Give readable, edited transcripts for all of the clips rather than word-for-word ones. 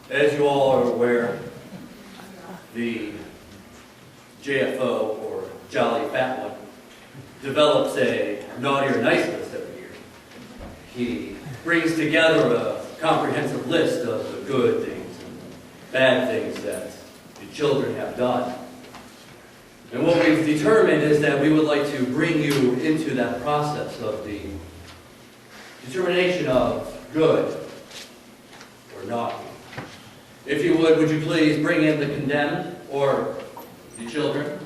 As you all are aware, the JFO, or Jolly Fat One, develops a naughty or nice list every year. He brings together a comprehensive list of the good things and bad things that the children have done. And what we've determined is that we would like to bring you into that process of the determination of good or naughty. If you would you please bring in the condemned, or the children?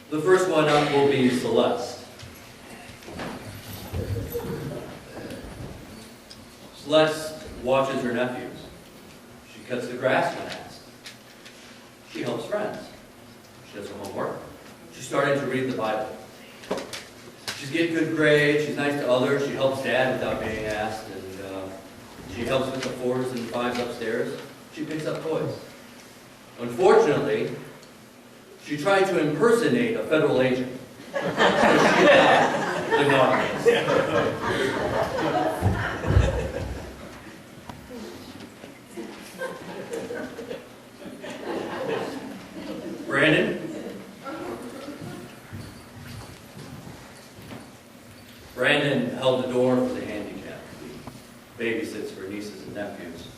The first one up will be Celeste. Celeste watches her nephews. She cuts the grass when asked. She helps friends. She does her homework. She's starting to read the Bible. She's getting good grades. She's nice to others. She helps Dad without being asked. And she helps with the 4s and 5s upstairs. She picks up toys. Unfortunately, she tried to impersonate a federal agent. So she got the naughtiness. Brandon? Brandon held the door for the handicapped. He babysits for nieces and nephews,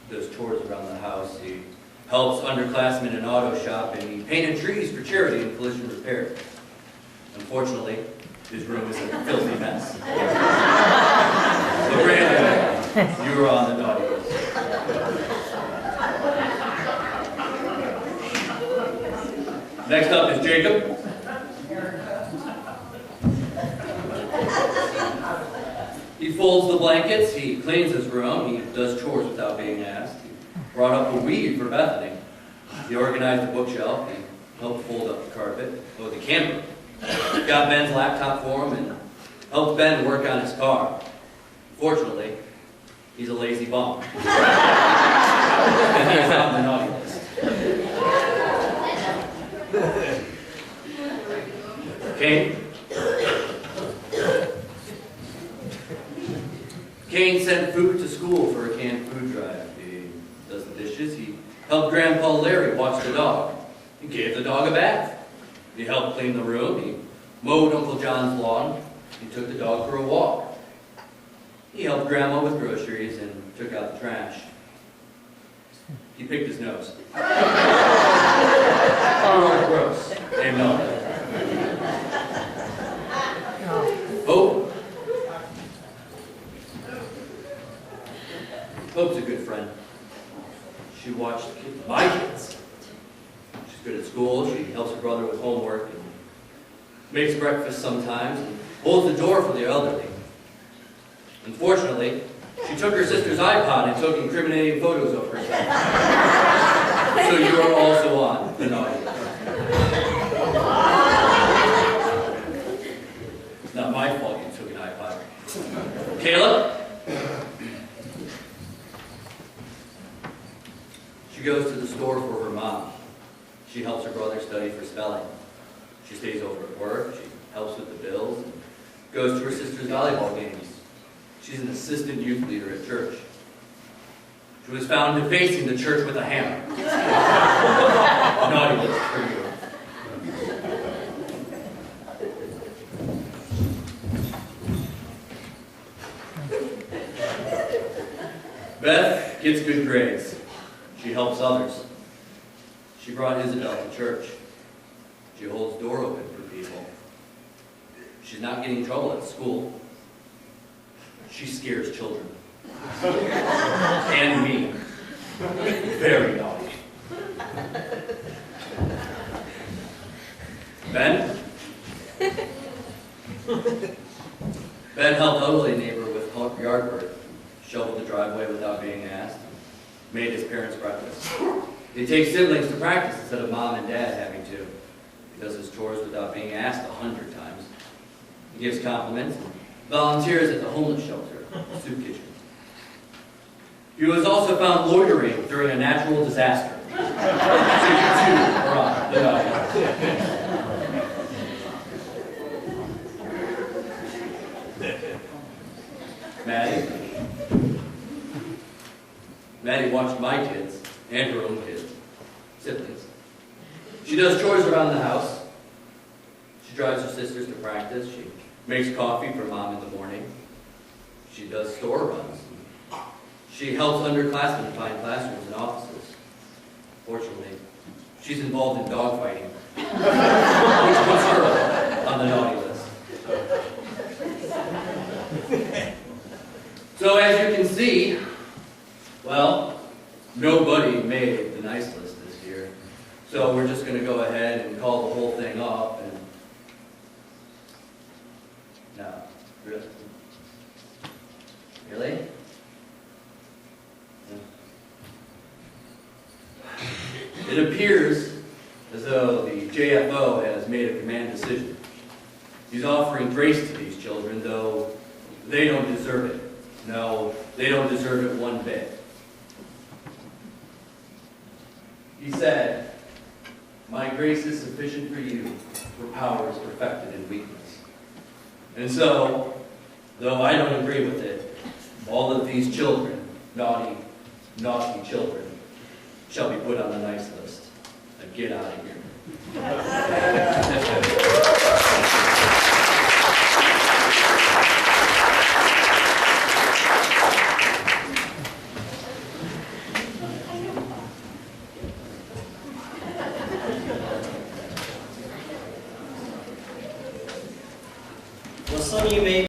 does chores around the house. He helps underclassmen in auto shop, and he painted trees for charity and collision repair. Unfortunately, his room is a filthy mess. So Brandon, you were on the naughty list. Next up is Jacob. He folds the blankets, he cleans his room, he does chores without being asked. He brought up a weed for Bethany. He organized the bookshelf, he helped fold up the carpet, the camper. Got Ben's laptop for him and helped Ben work on his car. Fortunately, he's a lazy bum. And he's on the naughty list. Kane sent food to school for a canned food drive. He does the dishes. He helped Grandpa Larry watch the dog. He gave the dog a bath. He helped clean the room. He mowed Uncle John's lawn. He took the dog for a walk. He helped Grandma with groceries and took out the trash. He picked his nose. Oh, gross. Amen. Hope's a good friend. She watched my kids. She's good at school. She helps her brother with homework and makes breakfast sometimes and holds the door for the elderly. Unfortunately, she took her sister's iPod and took incriminating photos of herself. So you are also on the naughty list. It's not my fault you took an iPod. Kayla? She goes to the store for her mom. She helps her brother study for spelling. She stays over at work. She helps with the bills and goes to her sister's volleyball games. She's an assistant youth leader at church. She was found defacing the church with a hammer. Naughty list for you. Beth gets good grades. She helps others. She brought Isabel to church. She holds the door open for people. She's not getting in trouble at school. She scares children. And me. Very naughty. Ben? Ben helped elderly neighbor with yard work. Shoveled the driveway without being asked. Made his parents breakfast. He takes siblings to practice instead of mom and dad having to. He does his chores without being asked 100 times. He gives compliments and volunteers at the homeless shelter, soup kitchen. He was also found loitering during a natural disaster. are on the naughty list. Maddie watched my kids and her own kids, siblings. She does chores around the house. She drives her sisters to practice. She makes coffee for Mom in the morning. She does store runs. She helps underclassmen find classrooms and offices. Fortunately, she's involved in dogfighting, which puts her on the naughty list. So as you can see, well, nobody made the nice list this year. So we're just going to go ahead and call the whole thing off. And no, really? It appears as though the JFO has made a command decision. He's offering grace to these children, though they don't deserve it. No, they don't deserve it one bit. He said, "My grace is sufficient for you, for power is perfected in weakness." And so, though I don't agree with it, all of these children, naughty children, shall be put on the nice list. Now get out of here.